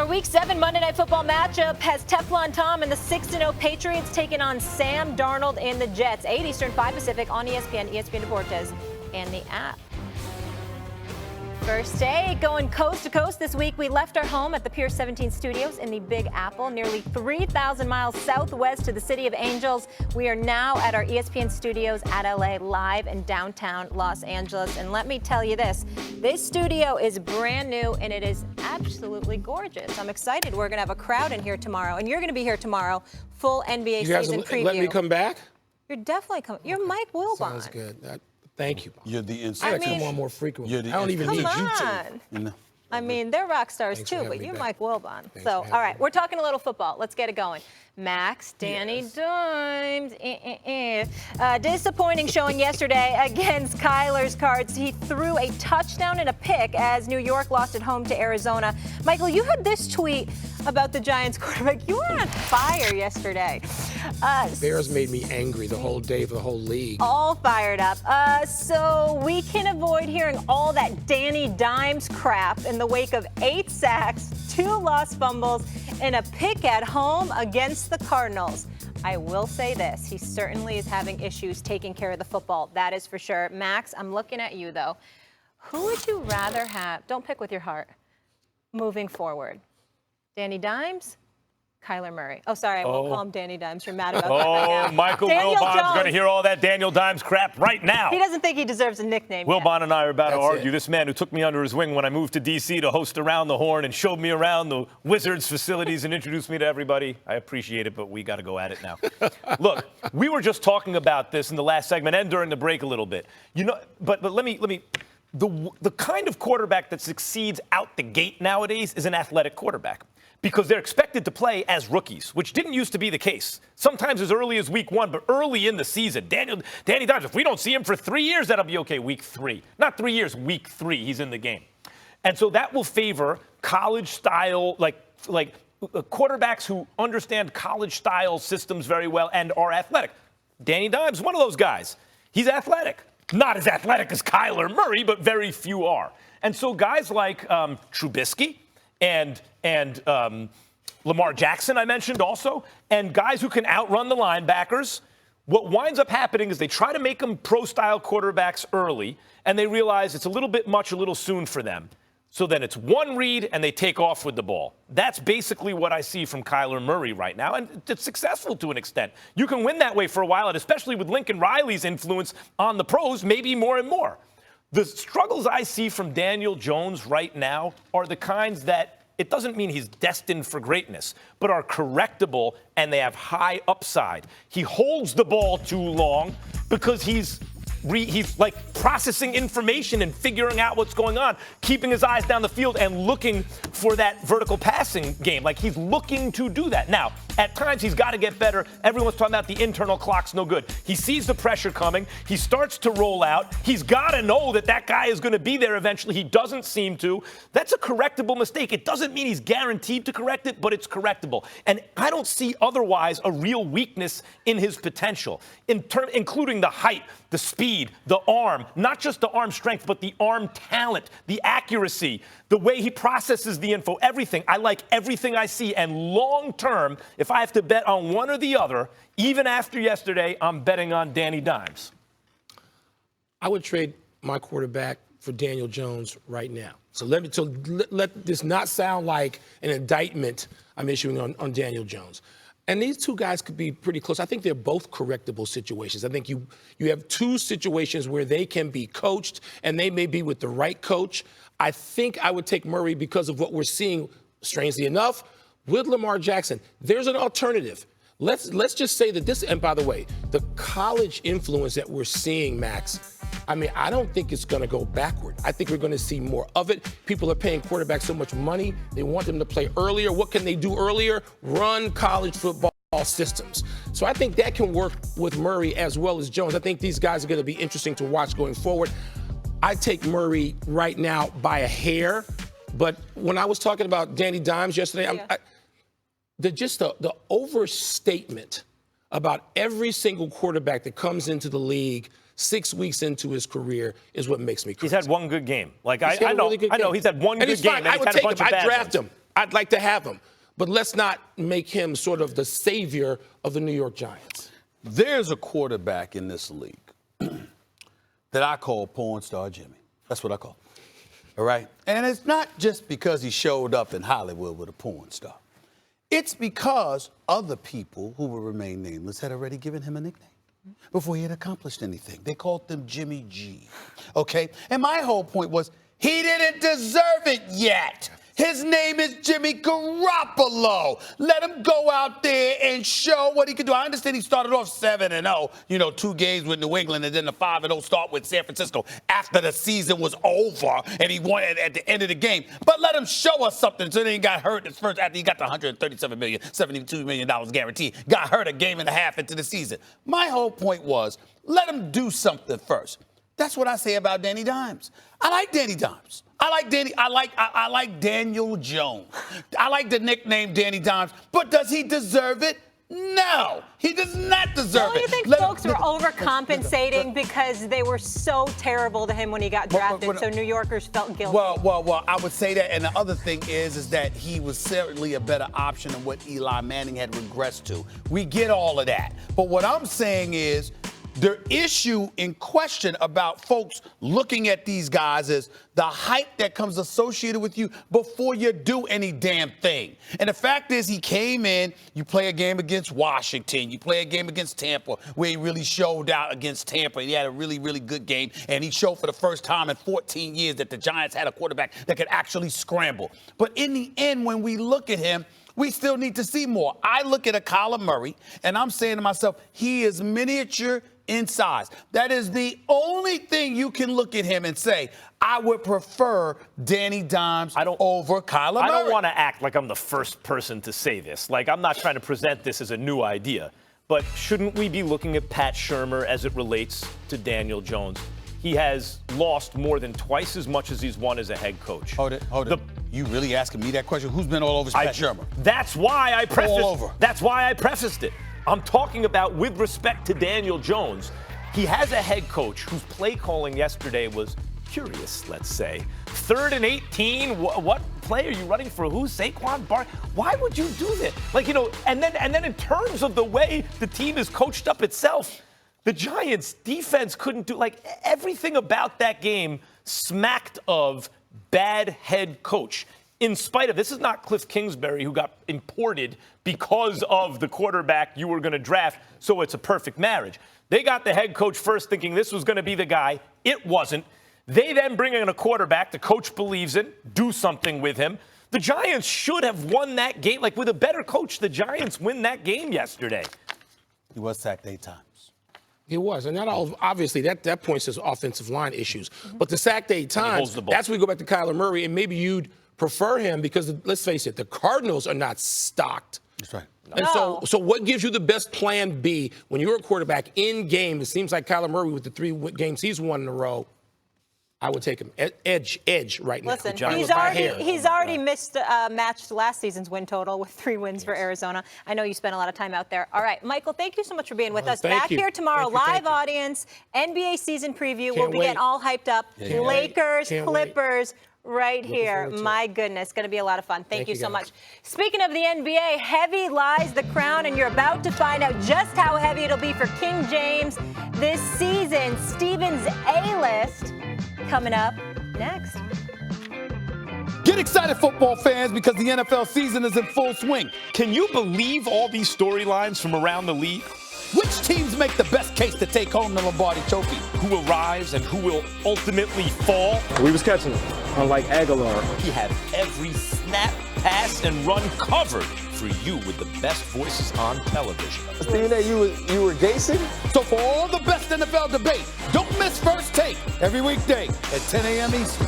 Our Week 7 Monday Night Football matchup has Teflon Tom and the 6-0 Patriots taking on Sam Darnold and the Jets. 8 Eastern, 5 Pacific on ESPN, ESPN Deportes, and the app. First day going coast to coast this week. We left our home at the Pier 17 studios in the Big Apple, nearly 3,000 miles southwest to the City of Angels. We are now at our ESPN studios at LA, live in downtown Los Angeles. And let me tell you this studio is brand new and it is absolutely gorgeous. I'm excited. We're going to have a crowd in here tomorrow, and you're going to be here tomorrow. Full NBA season preview. Let me come back? You're definitely coming. You're Mike Wilbon. Sounds good. Thank you. You're the I got to come on more frequently. I don't even need you to. You know? I mean, they're rock stars too, but you're Mike Wilbon. Thanks So, all right, we're talking a little football. Let's get it going. Max, Danny Dimes. Disappointing showing yesterday against Kyler's Cards. He threw a touchdown and a pick as New York lost at home to Arizona. Michael, you had this tweet about the Giants quarterback. You were on fire yesterday. Bears made me angry the whole day for the whole league. All fired up. So we can avoid hearing all that Danny Dimes crap in the wake of 8 sacks, 2 lost fumbles, and a pick at home against the Cardinals. I will say this, he certainly is having issues taking care of the football. That is for sure. Max, I'm looking at you, though. Who would you rather have? Don't pick with your heart. Moving forward. Danny Dimes? Kyler Murray. Oh, sorry, I won't call him Danny Dimes. You're mad about that right now. Michael Wilbon's going to hear all that Daniel Dimes crap right now. He doesn't think he deserves a nickname Wilbon and I are about to argue. It. This man who took me under his wing when I moved to D.C. to host Around the Horn and showed me around the Wizards facilities and introduced me to everybody. I appreciate it, but we got to go at it now. Look, we were just talking about this in the last segment and during the break a little bit. You know, but let me. The kind of quarterback that succeeds out the gate nowadays is an athletic quarterback, because they're expected to play as rookies, which didn't used to be the case. Sometimes as early as week 1, but early in the season. Danny Dimes, if we don't see him for 3 years, that'll be okay. Week 3. Not 3 years, week 3, he's in the game. And so that will favor college-style, like quarterbacks who understand college-style systems very well and are athletic. Danny Dimes is one of those guys. He's athletic. Not as athletic as Kyler Murray, but very few are. And so guys like Trubisky and Lamar Jackson, I mentioned also, and guys who can outrun the linebackers, what winds up happening is they try to make them pro-style quarterbacks early, and they realize it's a little bit much, a little soon for them. So then it's one read, and they take off with the ball. That's basically what I see from Kyler Murray right now, and it's successful to an extent. You can win that way for a while, and especially with Lincoln Riley's influence on the pros, maybe more and more. The struggles I see from Daniel Jones right now are the kinds that it doesn't mean he's destined for greatness, but are correctable and they have high upside. He holds the ball too long because he's like processing information and figuring out what's going on, keeping his eyes down the field and looking for that vertical passing game. Like, he's looking to do that. Now, at times he's got to get better. Everyone's talking about the internal clock's no good. He sees the pressure coming. He starts to roll out. He's got to know that that guy is going to be there eventually. He doesn't seem to. That's a correctable mistake. It doesn't mean he's guaranteed to correct it, but it's correctable. And I don't see otherwise a real weakness in his potential, including the height, the speed, the arm, not just the arm strength, but the arm talent, the accuracy, the way he processes the info, everything. I like everything I see. And long term, if I have to bet on one or the other, even after yesterday, I'm betting on Danny Dimes. I would trade my quarterback for Daniel Jones right now. So let this not sound like an indictment I'm issuing on Daniel Jones. And these two guys could be pretty close. I think they're both correctable situations. I think you have two situations where they can be coached, and they may be with the right coach. I think I would take Murray because of what we're seeing, strangely enough, with Lamar Jackson. There's an alternative. Let's just say that this, and by the way, the college influence that we're seeing, Max, I mean, I don't think it's going to go backward. I think we're going to see more of it. People are paying quarterbacks so much money. They want them to play earlier. What can they do earlier? Run college football systems. So I think that can work with Murray as well as Jones. I think these guys are going to be interesting to watch going forward. I take Murray right now by a hair. But when I was talking about Danny Dimes yesterday, the overstatement about every single quarterback that comes into the league 6 weeks into his career is what makes me crazy. He's had one good game. Like, I know he's had one good game. I would take him. I'd draft him. I'd like to have him. But let's not make him sort of the savior of the New York Giants. There's a quarterback in this league that I call Porn Star Jimmy. That's what I call him. All right? And it's not just because he showed up in Hollywood with a porn star. It's because other people who will remain nameless had already given him a nickname before he had accomplished anything. They called him Jimmy G. Okay? And my whole point was he didn't deserve it yet. His name is Jimmy Garoppolo. Let him go out there and show what he can do. I understand he started off 7-0, 2 games with New England, and then the 5-0 start with San Francisco after the season was over, and he won at the end of the game. But let him show us something. So then he got hurt his first after he got the $72 million guaranteed. Got hurt a game and a half into the season. My whole point was let him do something first. That's what I say about Danny Dimes. I like Danny Dimes. I like Daniel Jones. I like the nickname Danny Dimes. But does he deserve it? No, he does not deserve Don't it. you think folks were overcompensating because they were so terrible to him when he got drafted, so New Yorkers felt guilty? Well, I would say that. And the other thing is that he was certainly a better option than what Eli Manning had regressed to. We get all of that. But what I'm saying is, the issue in question about folks looking at these guys is the hype that comes associated with you before you do any damn thing. And the fact is he came in, you play a game against Washington, you play a game against Tampa where he really showed out against Tampa. He had a really, really good game, and he showed for the first time in 14 years that the Giants had a quarterback that could actually scramble. But in the end, when we look at him, we still need to see more. I look at a Kyler Murray, and I'm saying to myself, he is miniature in size. That is the only thing you can look at him and say, I would prefer Danny Dimes over Kyler Murray. I don't want to act like I'm the first person to say this. Like, I'm not trying to present this as a new idea. But shouldn't we be looking at Pat Shurmur as it relates to Daniel Jones? He has lost more than twice as much as he's won as a head coach. Hold it. You really asking me that question? Who's been all over Pat Shurmur? That's why I prefaced all over. That's why I prefaced it. I'm talking about with respect to Daniel Jones. He has a head coach whose play calling yesterday was curious, let's say. 3rd and 18, what play are you running for? Who? Saquon Barkley? Why would you do that? And then in terms of the way the team is coached up itself, the Giants defense couldn't do, everything about that game smacked of bad head coach. In spite of, this is not Cliff Kingsbury who got imported because of the quarterback you were going to draft, so it's a perfect marriage. They got the head coach first thinking this was going to be the guy. It wasn't. They then bring in a quarterback the coach believes in, do something with him. The Giants should have won that game. With a better coach, the Giants win that game yesterday. He was sacked 8 times. He was. And obviously that points to offensive line issues. But the sacked 8 times, that's where we go back to Kyler Murray, and maybe you'd prefer him because, let's face it, the Cardinals are not stocked. That's right. And so what gives you the best plan B when you're a quarterback in game? It seems like Kyler Murray with the 3 games he's won in a row, I would take him edge right now. Listen, he's already matched last season's win total with 3 wins for Arizona. I know you spent a lot of time out there. All right, Michael, thank you so much for being with us. Back here tomorrow, live audience, NBA season preview. We'll be getting all hyped up. Lakers, Clippers. Right here. My goodness, going to be a lot of fun. Thank you so much. Speaking of the NBA, heavy lies the crown, and you're about to find out just how heavy it'll be for King James this season. Steven's A-list coming up next. Get excited, football fans, because the NFL season is in full swing. Can you believe all these storylines from around the league? Which teams make the best case to take home the Lombardi Trophy? Who will rise and who will ultimately fall? We was catching him, unlike Aguilar. He had every snap, pass, and run covered for you with the best voices on television. Seeing that you were Jason? So for all the best NFL debate, don't miss First Take every weekday at 10 a.m. Eastern.